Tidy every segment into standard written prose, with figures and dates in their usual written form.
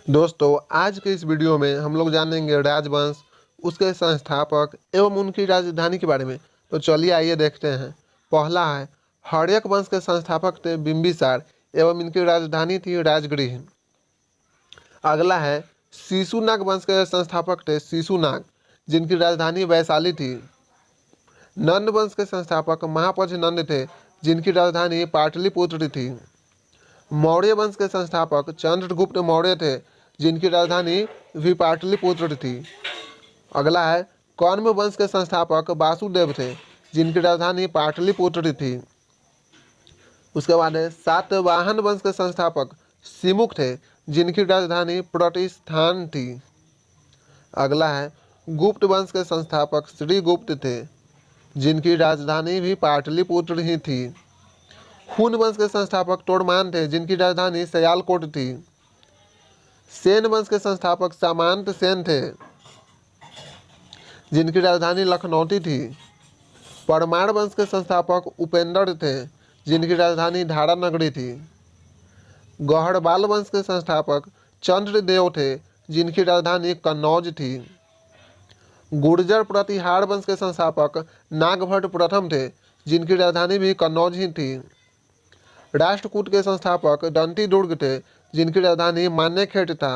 दोस्तों आज के इस वीडियो में हम लोग जानेंगे राजवंश, उसके संस्थापक एवं उनकी राजधानी के बारे में। तो चलिए आइए देखते हैं। पहला है, हर्यक वंश के संस्थापक थे बिंबिसार एवं इनकी राजधानी थी राजगृह। अगला है, शिशुनाग वंश के संस्थापक थे शिशुनाग, जिनकी राजधानी वैशाली थी। नंद वंश के संस्थापक महापज नंद थे, जिनकी राजधानी पाटलिपुत्र थी। मौर्य वंश के संस्थापक चंद्रगुप्त मौर्य थे, जिनकी राजधानी भी पाटलिपुत्र थी। अगला है, कौरव वंश के संस्थापक वासुदेव थे, जिनकी राजधानी पाटलिपुत्र थी। उसके बाद है, सातवाहन वंश के संस्थापक सिमुक थे, जिनकी राजधानी प्रतिष्ठान थी। अगला है, गुप्त वंश के संस्थापक श्रीगुप्त थे, जिनकी राजधानी भी पाटलिपुत्र ही थी। हुन वंश के संस्थापक तोड़मान थे, जिनकी राजधानी सयालकोट थी। सेन वंश के संस्थापक सामंत सेन थे, जिनकी राजधानी लखनौती थी। परमार वंश के संस्थापक उपेंद्र थे, जिनकी राजधानी धारा नगरी थी। गहड़बाल वंश के संस्थापक चंद्रदेव थे, जिनकी राजधानी कन्नौज थी। गुर्जर प्रतिहार वंश के संस्थापक नागभट्ट प्रथम थे, जिनकी राजधानी भी कन्नौज ही थी। राष्ट्रकूट के संस्थापक दंती दुर्ग थे, जिनकी राजधानी मान्यखेट था।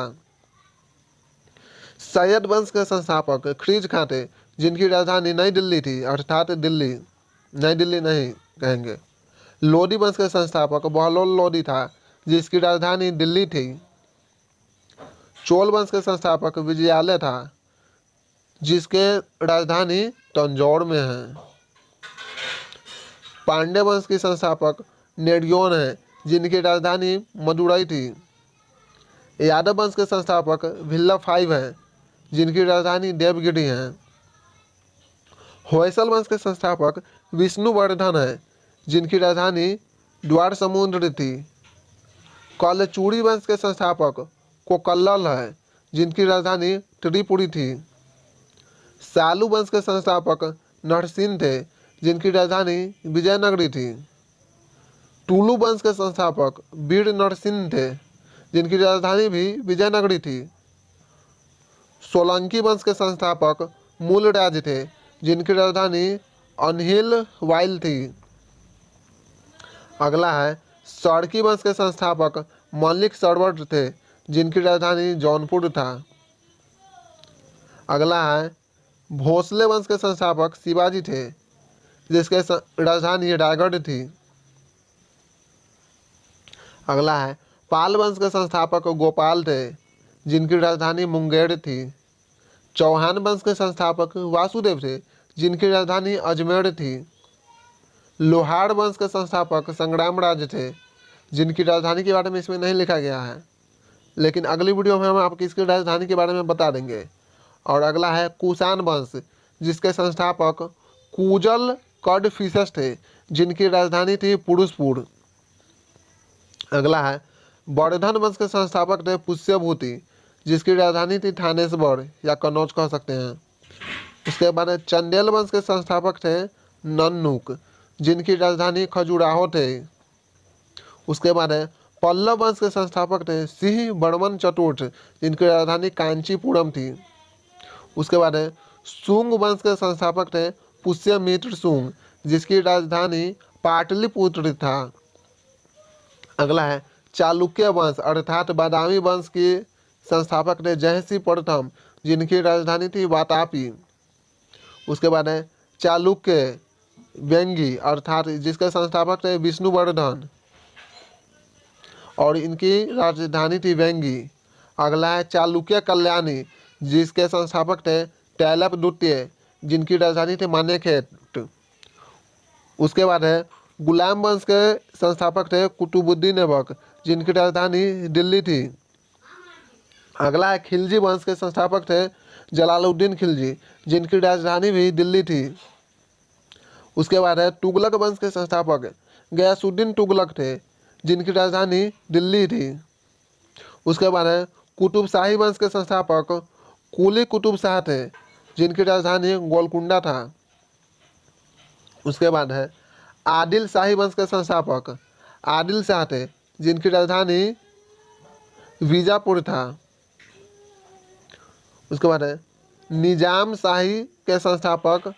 सैयद वंश के संस्थापक ख्रीज खां थे, जिनकी राजधानी नई दिल्ली थी, अर्थात दिल्ली, नई दिल्ली नहीं कहेंगे। लोदी वंश के संस्थापक बहलोल लोदी था, जिसकी राजधानी दिल्ली थी। चोल वंश के संस्थापक विजयालय था, जिसके राजधानी तंजौर में है। पांड्य वंश के संस्थापक नेडियोन है, जिनकी राजधानी मदुरई थी। यादव वंश के संस्थापक भिल्ला फाइव हैं, जिनकी राजधानी देवगिरी है। होयसल वंश के संस्थापक विष्णुवर्धन है, जिनकी राजधानी द्वार समुद्र थी। कलचूड़ी वंश के संस्थापक कोकल्लल है, जिनकी राजधानी त्रिपुरी थी। सालू वंश के संस्थापक नरसिंह थे, जिनकी राजधानी विजयनगरी थी। टुलू वंश के संस्थापक वीर नरसिंह थे, जिनकी राजधानी भी विजयनगरी थी। सोलंकी वंश के संस्थापक मूलराज थे, जिनकी राजधानी अनहिल वाइल थी। अगला है, सड़की वंश के संस्थापक मल्लिक सरवर थे, जिनकी राजधानी जौनपुर था। अगला है, भोसले वंश के संस्थापक शिवाजी थे, जिसके राजधानी रायगढ़ थी। अगला है, पाल वंश के संस्थापक गोपाल थे, जिनकी राजधानी मुंगेर थी। चौहान वंश के संस्थापक वासुदेव थे, जिनकी राजधानी अजमेर थी। लोहार वंश के संस्थापक संग्राम राज थे, जिनकी राजधानी के बारे में इसमें नहीं लिखा गया है, लेकिन अगली वीडियो में हम आपकी इसकी राजधानी के बारे में बता देंगे। और अगला है, कुषाण वंश, जिसके संस्थापक कुजल कडफिसस थे, जिनकी राजधानी थी पुरुषपुर। अगला है, वर्धन वंश के संस्थापक थे पुष्यभूति, जिसकी राजधानी थी थानेश्वर या कन्नौज कह सकते हैं। उसके बाद चंदेल वंश के संस्थापक थे नन्नुक, जिनकी राजधानी खजुराहो थे। उसके बाद पल्लव वंश के संस्थापक थे सिंह बर्मन चतुर्थ, जिनकी राजधानी कांचीपुरम थी। उसके बाद शुंग वंश के संस्थापक थे पुष्यमित्र शुंग, जिसकी राजधानी पाटलिपुत्र था। अगला है, चालुक्य वंश अर्थात बादामी वंश के संस्थापक थे जयसिंह प्रथम, जिनकी राजधानी थी वातापी। उसके बाद है, चालुक्य व्यंगी अर्थात जिसके संस्थापक थे विष्णुवर्धन, और इनकी राजधानी थी व्यंगी। अगला है, चालुक्य कल्याणी, जिसके संस्थापक थे टैलप द्वितीय, जिनकी राजधानी थी मान्यखेट। उसके बाद है, गुलाम वंश के संस्थापक थे कुतुबुद्दीन ऐबक, जिनकी राजधानी दिल्ली थी। अगला है, खिलजी वंश के संस्थापक थे जलालुद्दीन खिलजी, जिनकी राजधानी भी दिल्ली थी। उसके बाद है, तुगलक वंश के संस्थापक गयासुद्दीन तुगलक थे, जिनकी राजधानी दिल्ली थी। उसके बाद है, कुतुबशाही वंश के संस्थापक कुली कुतुब शाह थे, जिनकी राजधानी गोलकुंडा था। उसके बाद है, आदिल शाही वंश के संस्थापक आदिल शाह थे, जिनकी राजधानी बीजापुर था। उसके बाद है निजाम शाही के संस्थापक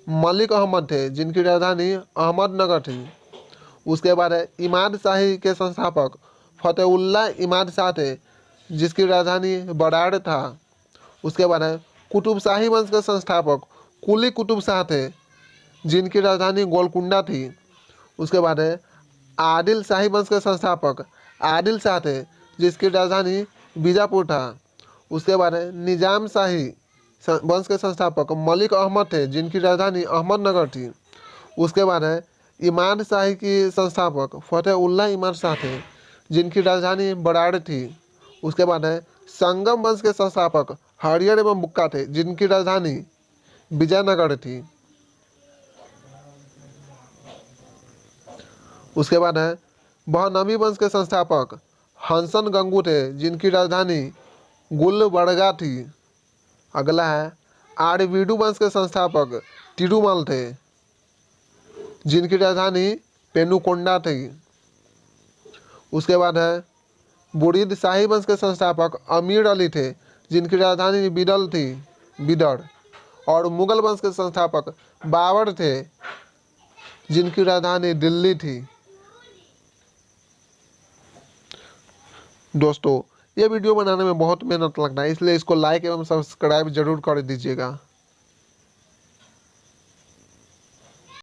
मलिक अहमद थे, जिनकी राजधानी अहमदनगर थी। उसके बाद है इमाद शाही के संस्थापक फतेहुल्ला इमाद शाह थे, जिसकी राजधानी बराड़ था। उसके बाद है कुतुब शाही वंश के संस्थापक कुली कुतुब शाह थे, जिनकी राजधानी गोलकुंडा थी। उसके बाद है आदिल शाही वंश के संस्थापक आदिल शाह थे, जिसकी राजधानी बीजापुर था। उसके बाद है निजाम शाही वंश के संस्थापक मलिक अहमद थे, जिनकी राजधानी अहमदनगर थी। उसके बाद है इमाद शाही की संस्थापक फतेहुल्ला इमाद शाह थे, जिनकी राजधानी बराड़ थी। उसके बाद है संगम वंश के संस्थापक हरियर एवं बुक्का थे, जिनकी राजधानी विजयनगर थी। उसके बाद है बहनमी वंश के संस्थापक हंसन गंगू थे, जिनकी राजधानी गुलबर्गा थी। अगला है आरवीडू वंश के संस्थापक तिरुमल थे, जिनकी राजधानी पेनुकोंडा थी। उसके बाद है बुरीद शाही वंश के संस्थापक अमीर अली थे, जिनकी राजधानी बिदल थी बिदड़। और मुगल वंश के संस्थापक बाबर थे, जिनकी राजधानी दिल्ली थी। दोस्तों, ये वीडियो बनाने में बहुत मेहनत लगता है, इसलिए इसको लाइक एवं सब्सक्राइब जरूर कर दीजिएगा।